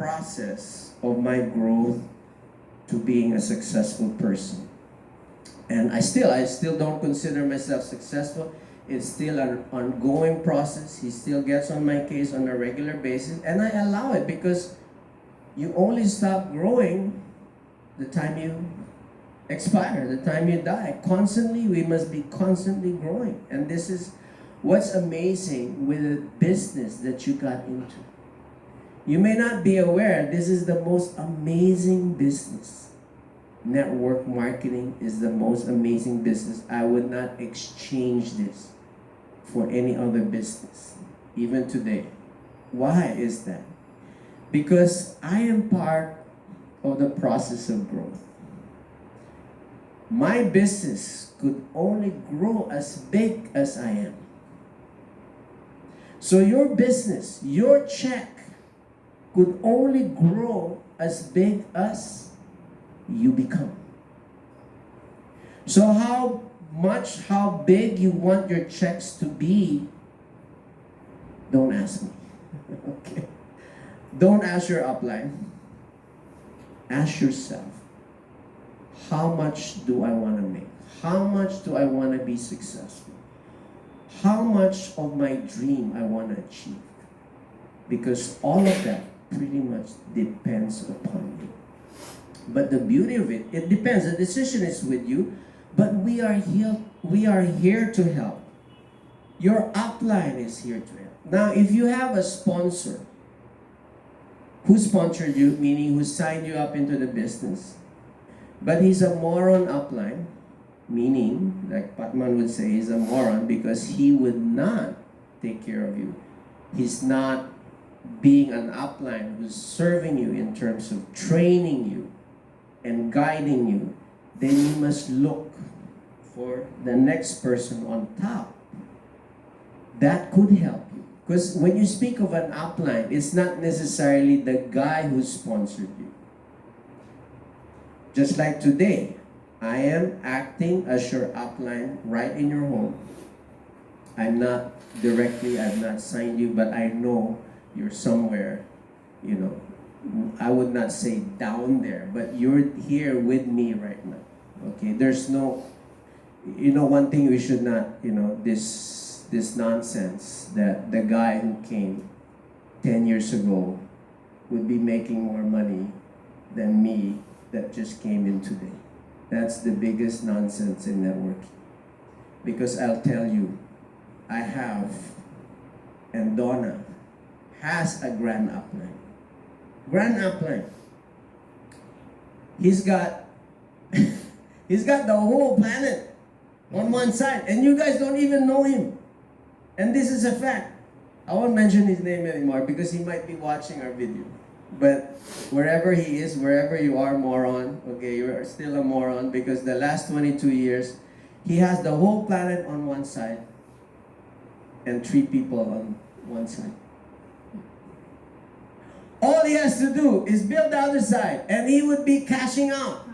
process of my growth to being a successful person. And I still don't consider myself successful. It's still an ongoing process. He still gets on my case on a regular basis, and I allow it because you only stop growing the time you expire, the time you die. Constantly, we must be constantly growing. And this is what's amazing with the business that you got into. You may not be aware, this is the most amazing business. Network marketing is the most amazing business. I would not exchange this for any other business, even today. Why is that? Because I am part of the process of growth. My business could only grow as big as I am. So your business, your check, could only grow as big as you become. So how big you want your checks to be, don't ask me. Okay? Don't ask your upline. Ask yourself, how much do I want to make? How much do I want to be successful? How much of my dream I want to achieve? Because all of that pretty much depends upon you. But the beauty of it, it depends. The decision is with you, but we are here to help. Your upline is here to help. Now, if you have a sponsor who sponsored you, meaning who signed you up into the business, but he's a moron upline, meaning, like Patman would say, he's a moron because he would not take care of you. He's not being an upline who's serving you in terms of training you and guiding you. Then you must look for the next person on top that could help you. Because when you speak of an upline, it's not necessarily the guy who sponsored you. Just like today, I am acting as your upline right in your home. I've not signed you, but I know you're somewhere, I would not say down there, but you're here with me right now. Okay, there's no, one thing we should not, this nonsense that the guy who came 10 years ago would be making more money than me that just came in today. That's the biggest nonsense in networking. Because I'll tell you, I have, and Donna has a grand upline. Grand upline. He's got the whole planet on one side, and you guys don't even know him. And this is a fact. I won't mention his name anymore because he might be watching our video. But wherever he is, wherever you are, moron, okay, you're still a moron because the last 22 years, he has the whole planet on one side and 3 people on one side. All he has to do is build the other side and he would be cashing out.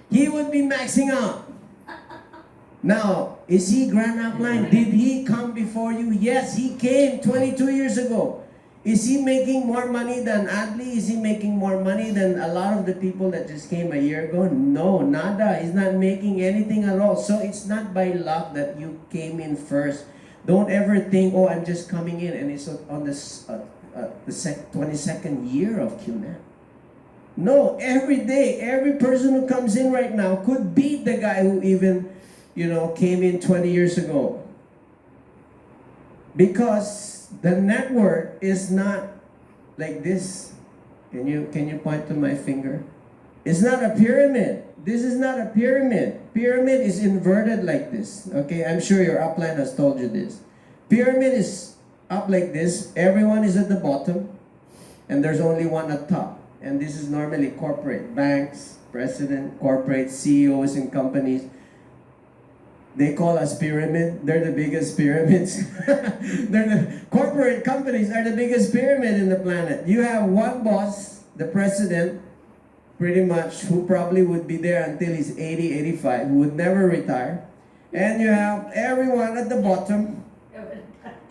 He would be maxing out. Now, is he grand upline? Did he come before you? Yes, he came 22 years ago. Is he making more money than Adley? Is he making more money than a lot of the people that just came a year ago? No, nada. He's not making anything at all. So it's not by luck that you came in first. Don't ever think, oh, I'm just coming in and it's on the 22nd year of QNAP. No, every day, every person who comes in right now could beat the guy who even, came in 20 years ago. Because the network is not like this. Can you point to my finger? It's not a pyramid. This is not a pyramid. Pyramid is inverted like this. Okay, I'm sure your upline has told you this. Pyramid is up like this. Everyone is at the bottom, and there's only one at top. And this is normally corporate, banks, president, corporate, CEOs and companies. They call us pyramid. They're the biggest pyramids. The corporate companies are the biggest pyramid in the planet. You have one boss, the president, pretty much, who probably would be there until he's 80, 85, who would never retire. And you have everyone at the bottom.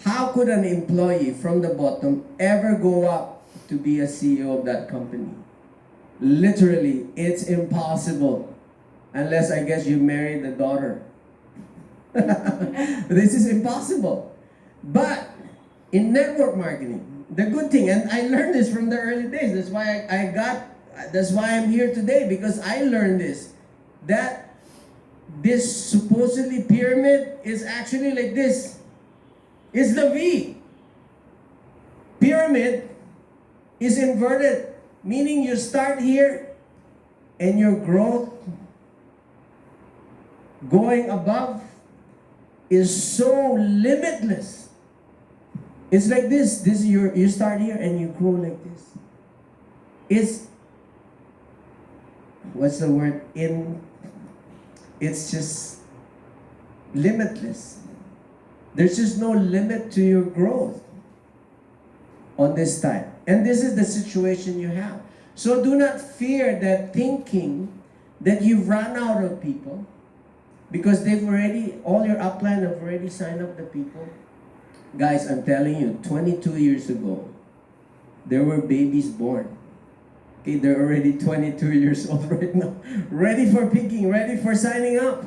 How could an employee from the bottom ever go up to be a CEO of that company. Literally, it's impossible. Unless, I guess, you married the daughter. This is impossible. But in network marketing, the good thing, and I learned this from the early days. That's why I'm here today, because I learned this. That this supposedly pyramid is actually like this. It's the V. Pyramid is inverted, meaning you start here and your growth going above is so limitless. It's like this. You start here and you grow like this. It's, what's the word? It's just limitless. There's just no limit to your growth on this time. And this is the situation you have. So do not fear that thinking that you've run out of people, because all your upline have already signed up the people. Guys, I'm telling you, 22 years ago, there were babies born. Okay, they're already 22 years old right now. Ready for picking, ready for signing up.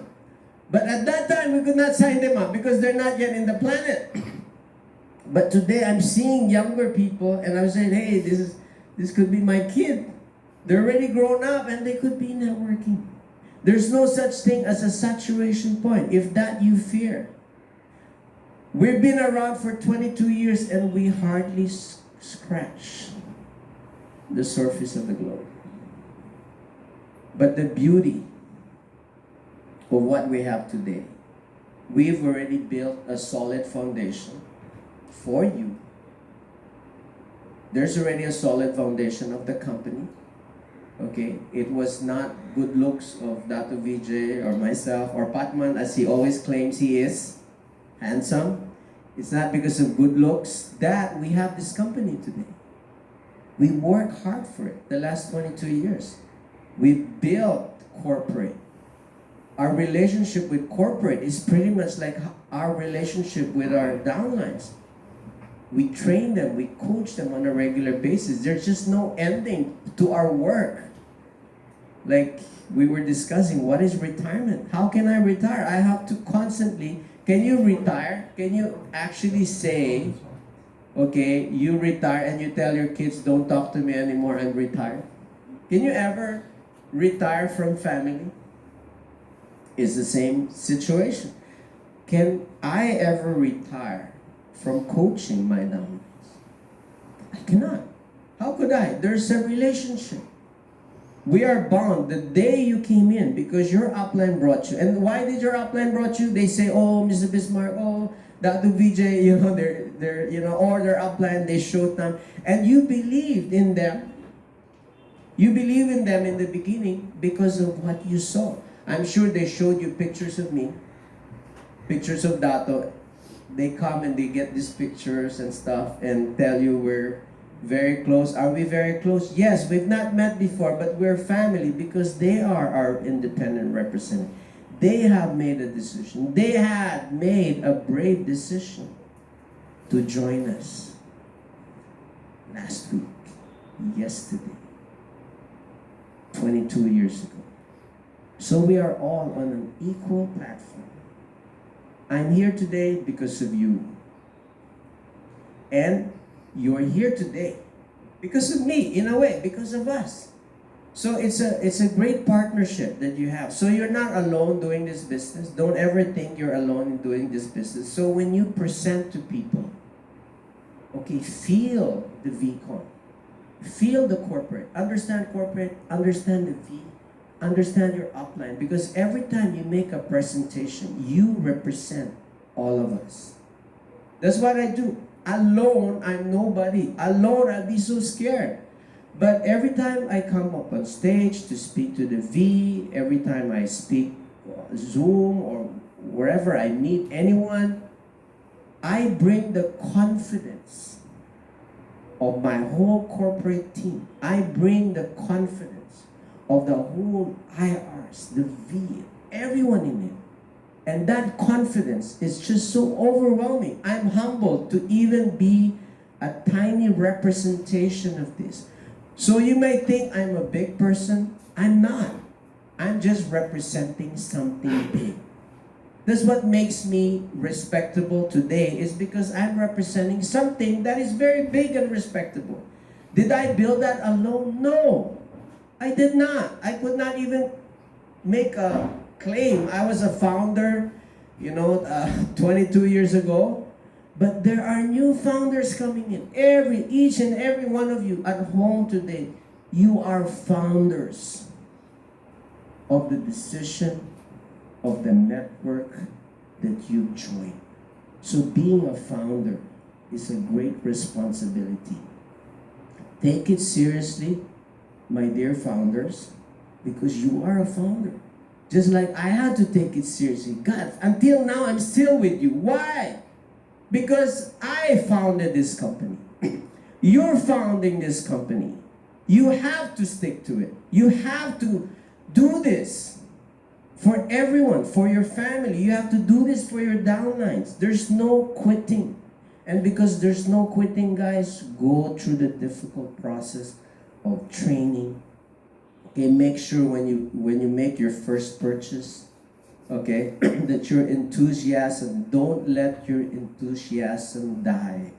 But at that time, we could not sign them up because they're not yet in the planet. But today, I'm seeing younger people, and I'm saying, hey, this could be my kid. They're already grown up, and they could be networking. There's no such thing as a saturation point, if that you fear. We've been around for 22 years, and we hardly scratch the surface of the globe. But the beauty of what we have today, we've already built a solid foundation for you. There's already a solid foundation of the company. Okay, it was not good looks of Dato Vijay or myself or Patman, as he always claims he is handsome. It's not because of good looks that we have this company today. We work hard for it the last 22 years. We built corporate. Our relationship with corporate is pretty much like our relationship with our downlines. We train them, we coach them on a regular basis. There's just no ending to our work. Like we were discussing, what is retirement? How can I retire? I have to constantly, can you retire? Can you actually say, okay, you retire and you tell your kids, don't talk to me anymore, I'm retired? Can you ever retire from family? It's the same situation. Can I ever retire from coaching my downlines? I cannot. How could I? There's a relationship. We are bound the day you came in because your upline brought you. And why did your upline brought you? They say, oh, Mr. Bismarck, oh, Dato Vijay, they're or their upline, they showed them. And you believed in them. You believe in them in the beginning because of what you saw. I'm sure they showed you pictures of me, pictures of Dato. They come and they get these pictures and stuff and tell you we're very close. Are we very close? Yes, we've not met before, but we're family because they are our independent representative. They have made a decision. They had made a brave decision to join us last week, yesterday, 22 years ago. So we are all on an equal platform. I'm here today because of you. And you're here today because of me, in a way, because of us. So it's a great partnership that you have. So you're not alone doing this business. Don't ever think you're alone in doing this business. So when you present to people, okay, feel the VCon. Feel the corporate. Understand corporate, understand the V. Understand your upline, because every time you make a presentation, you represent all of us. That's what I do. Alone, I'm nobody. Alone, I'll be so scared. But every time I come up on stage to speak to the V, every time I speak Zoom or wherever I meet anyone, I bring the confidence of my whole corporate team. I bring the confidence of the whole IRs, the V, everyone in it. And that confidence is just so overwhelming. I'm humbled to even be a tiny representation of this. So you may think I'm a big person. I'm not. I'm just representing something big. That's what makes me respectable today, is because I'm representing something that is very big and respectable. Did I build that alone? No, I did not. I could not even make a claim. I was a founder, 22 years ago. But there are new founders coming in. Each and every one of you at home today, you are founders of the decision of the network that you join. So being a founder is a great responsibility. Take it seriously, my dear founders, because you are a founder. Just like I had to take it seriously. God, until now I'm still with you. Why? Because I founded this company. You're founding this company. You have to stick to it. You have to do this for everyone, for your family. You have to do this for your downlines. There's no quitting. And because there's no quitting, guys, go through the difficult process of training. Okay, make sure when you make your first purchase, okay, that your enthusiasm, don't let your enthusiasm die.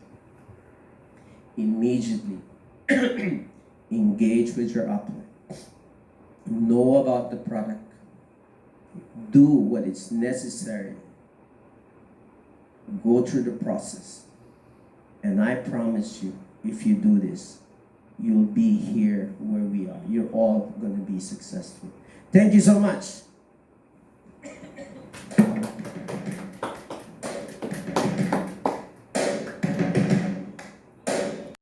Immediately engage with your upline. Know about the product. Do what is necessary. Go through the process. And I promise you, if you do this, you'll be here where we are. You're all going to be successful. Thank you so much.